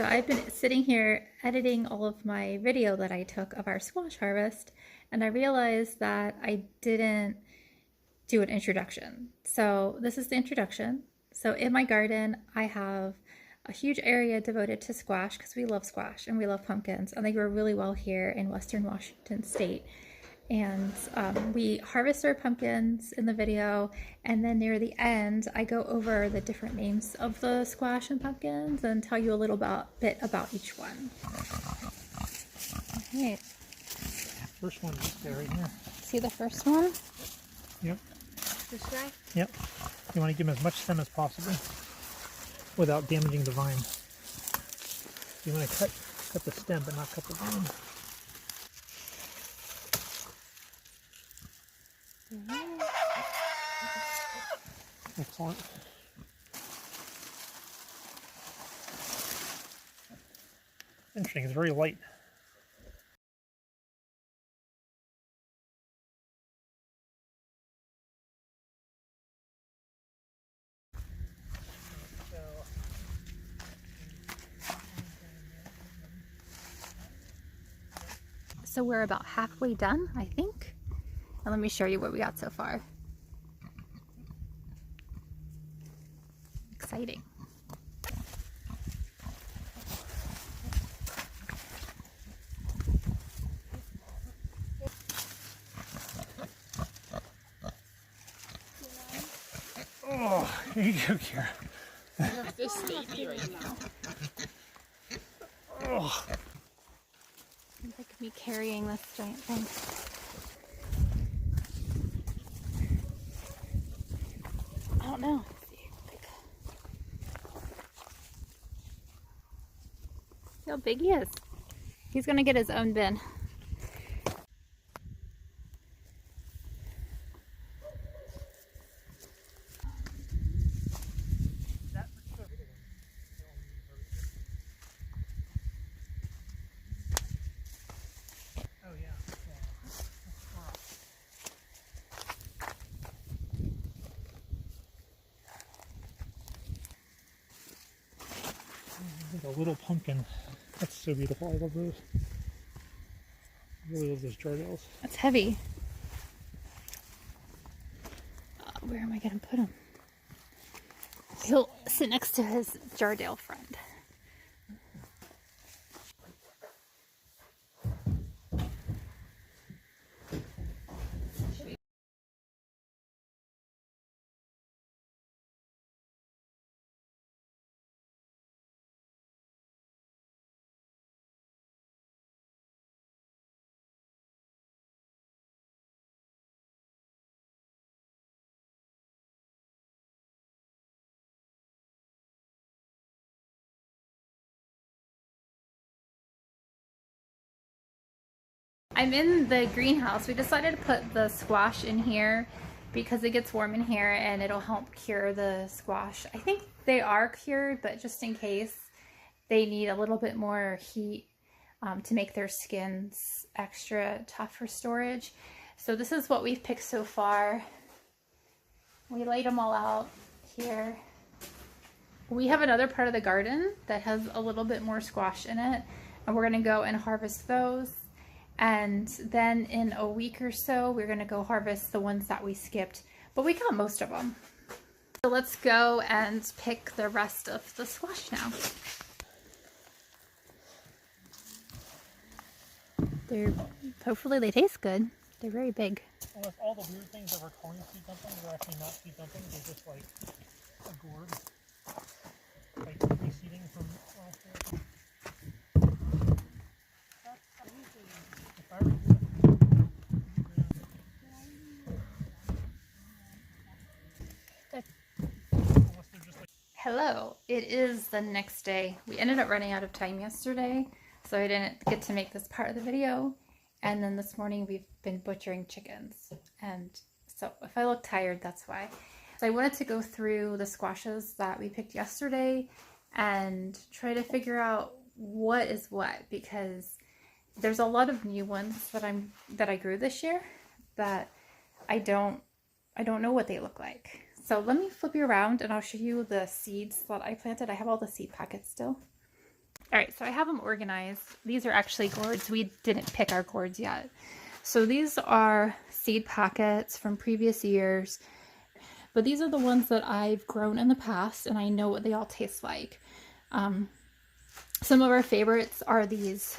So I've been sitting here editing all of my video that I took of our squash harvest, and I realized that I didn't do an introduction. So this is the introduction. So in my garden, I have a huge area devoted to squash because we love squash and we love pumpkins, and they grow really well here in Western Washington State. And we harvest our pumpkins in the video, and then near the end I go over the different names of the squash and pumpkins and tell you a little bit about each one. Okay. First one is there right here. See the first one? Yep. This guy? Yep. You want to give them as much stem as possible without damaging the vine. You want to cut the stem but not cut the vine. Excellent. Interesting, it's very light. So we're about halfway done, I think. And let me show you what we got so far. Exciting. Oh, here you go, Kira. I have this baby right now. Oh. Look at me carrying this giant thing. I don't know. See how big he is. He's gonna get his own bin. Oh yeah. Like a little pumpkin. That's so beautiful. I love those. I really love those Jardels. That's heavy. Where am I gonna put him? He'll sit next to his Jardale friend. I'm in the greenhouse. We decided to put the squash in here because it gets warm in here and it'll help cure the squash. I think they are cured, but just in case, they need a little bit more heat to make their skins extra tough for storage. So this is what we've picked so far. We laid them all out here. We have another part of the garden that has a little bit more squash in it, and we're gonna go and harvest those. And then in a week or so, we're gonna go harvest the ones that we skipped, but we got most of them. So let's go and pick the rest of the squash now. Hopefully they taste good. They're very big. Well, that's all the weird things that we're calling seed dumplings are actually not seed dumplings. They're just like a gourd. Like reseeding from last year. If I were you, Hello, it is the next day. We ended up running out of time yesterday, so I didn't get to make this part of the video. And then this morning we've been butchering chickens. And so if I look tired, that's why. So I wanted to go through the squashes that we picked yesterday and try to figure out what is what, because there's a lot of new ones that I grew this year that I don't know what they look like. So let me flip you around and I'll show you the seeds that I planted. I have all the seed packets still. All right, so I have them organized. These are actually gourds. We didn't pick our gourds yet. So these are seed packets from previous years, but these are the ones that I've grown in the past, and I know what they all taste like. Some of our favorites are these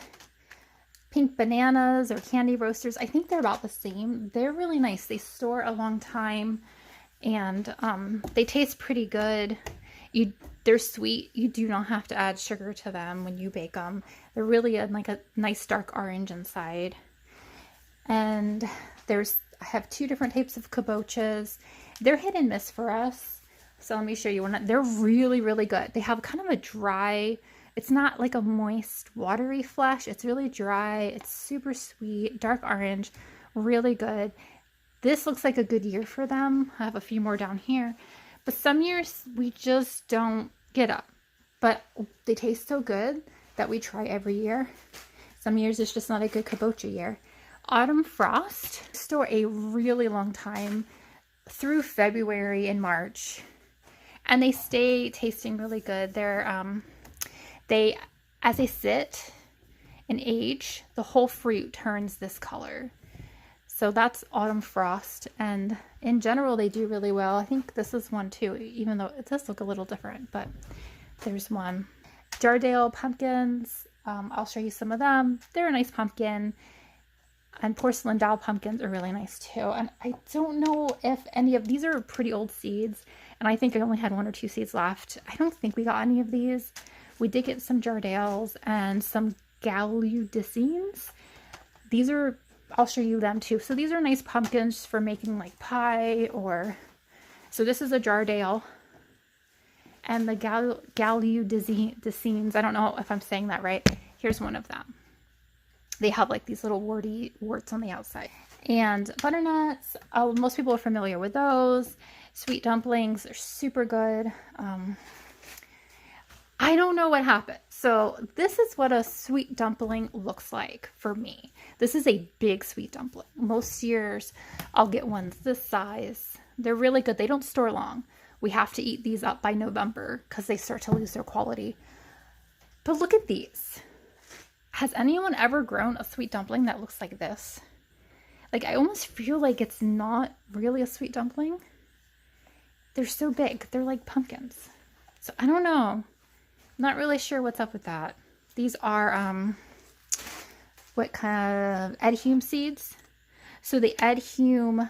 pink bananas or candy roasters. I think they're about the same. They're really nice. They store a long time, and they taste pretty good. They're sweet. You do not have to add sugar to them when you bake them. They're really like a nice dark orange inside. And I have 2 different types of kabochas. They're hit and miss for us. So let me show you one. They're really, really good. They have kind of a dry, it's not like a moist, watery flesh. It's really dry. It's super sweet, dark orange, really good. This looks like a good year for them. I have a few more down here. But some years we just don't get up. But they taste so good that we try every year. Some years it's just not a good kabocha year. Autumn Frost store a really long time through February and March. And they stay tasting really good. As they sit and age, the whole fruit turns this color. So that's Autumn Frost, and in general they do really well. I think this is one too, even though it does look a little different, but there's one. Jardale pumpkins, I'll show you some of them. They're a nice pumpkin, and porcelain doll pumpkins are really nice too. And I don't know if any of these are pretty old seeds, and I think I only had 1 or 2 seeds left. I don't think we got any of these. We did get some Jardales and some Galudicines. These are, I'll show you them too. So these are nice pumpkins for making like pie or, so this is a Jardale. And the Galudicines, I don't know if I'm saying that right. Here's one of them. They have like these little warts on the outside. And butternuts, most people are familiar with those. Sweet dumplings are super good. I don't know what happened. So this is what a sweet dumpling looks like for me. This is a big sweet dumpling. Most years I'll get ones this size. They're really good. They don't store long. We have to eat these up by November because they start to lose their quality. But look at these. Has anyone ever grown a sweet dumpling that looks like this? Like, I almost feel like it's not really a sweet dumpling. They're so big. They're like pumpkins. So I don't know. Not really sure what's up with that. These are, what kind of, Edhume seeds. So the Edhume,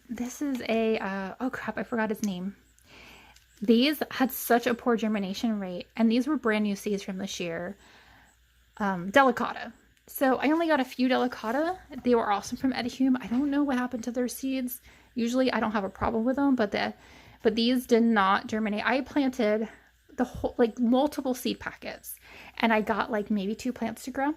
this is a, oh crap, I forgot his name. These had such a poor germination rate, and these were brand new seeds from this year. Delicata. So I only got a few Delicata. They were also from Edhume. I don't know what happened to their seeds. Usually I don't have a problem with them, but these did not germinate. I planted the whole, like multiple seed packets, and I got like maybe 2 plants to grow.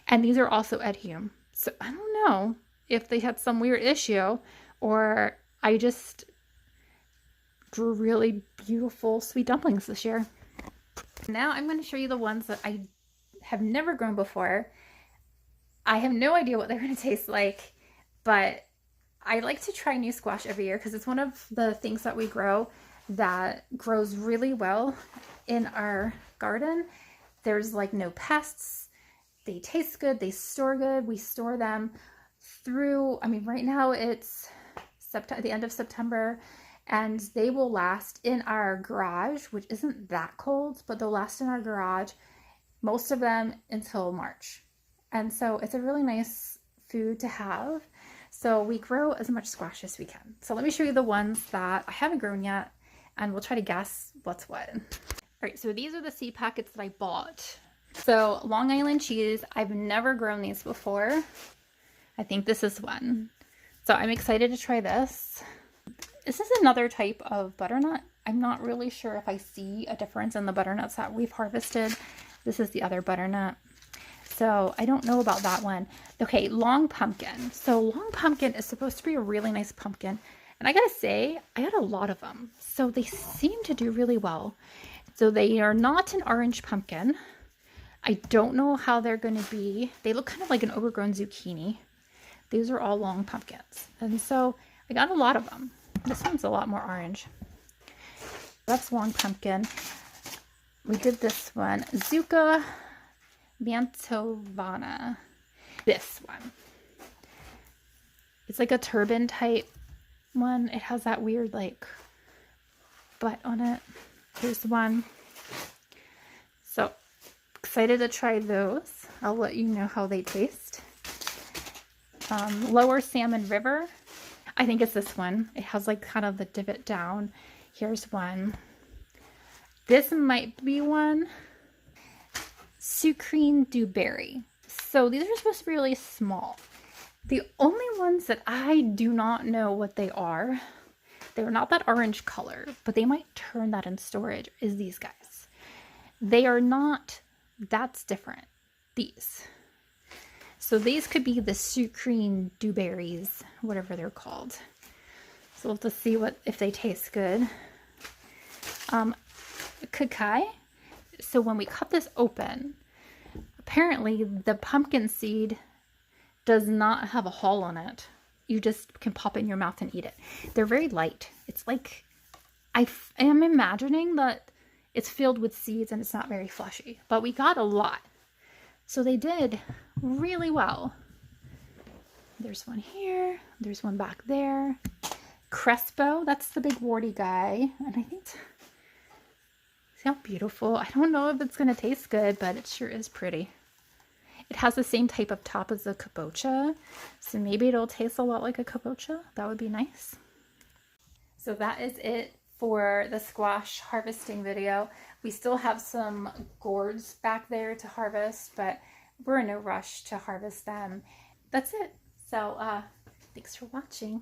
And these are also Edhume. So I don't know if they had some weird issue, or I just grew really beautiful sweet dumplings this year. Now I'm going to show you the ones that I have never grown before. I have no idea what they're going to taste like, but I like to try new squash every year because it's one of the things that we grow that grows really well in our garden. There's like no pests. They taste good. They store good. We store them through, I mean, right now it's the end of September, and they will last in our garage, which isn't that cold, but they'll last in our garage, most of them until March. And so it's a really nice food to have. So we grow as much squash as we can. So let me show you the ones that I haven't grown yet, and we'll try to guess what's what. All right, so these are the seed packets that I bought. So Long Island cheese, I've never grown these before. I think this is one. So I'm excited to try this. This is another type of butternut. I'm not really sure if I see a difference in the butternuts that we've harvested. This is the other butternut. So I don't know about that one. Okay, long pumpkin. So long pumpkin is supposed to be a really nice pumpkin. And I gotta say, I had a lot of them. So they seem to do really well. So they are not an orange pumpkin. I don't know how they're gonna be. They look kind of like an overgrown zucchini. These are all long pumpkins. And so I got a lot of them. This one's a lot more orange. That's long pumpkin. We did this one, Zucca Mantovana. This one. It's like a turban type one. It has that weird like butt on it. Here's one. So excited to try those. I'll let you know how they taste. Lower Salmon River. I think it's this one. It has like kind of the divot down. Here's one. This might be one. Sucrine Dewberry. So these are supposed to be really small. The only ones that I do not know what they are, they're not that orange color, but they might turn that in storage, is these guys. They are not, that's different. These. So these could be the Sucrine Dewberries, whatever they're called. So we'll have to see if they taste good. Kakai. So when we cut this open, apparently the pumpkin seed does not have a hull on it. You just can pop it in your mouth and eat it. They're very light. It's like, I am imagining that it's filled with seeds and it's not very fleshy, but we got a lot. So they did really well. There's one here. There's one back there. Crespo, that's the big warty guy. And I think, see how beautiful. I don't know if it's going to taste good, but it sure is pretty. It has the same type of top as the kabocha, so maybe it'll taste a lot like a kabocha. That would be nice. So that is it for the squash harvesting video. We still have some gourds back there to harvest, but we're in no rush to harvest them. That's it. So thanks for watching.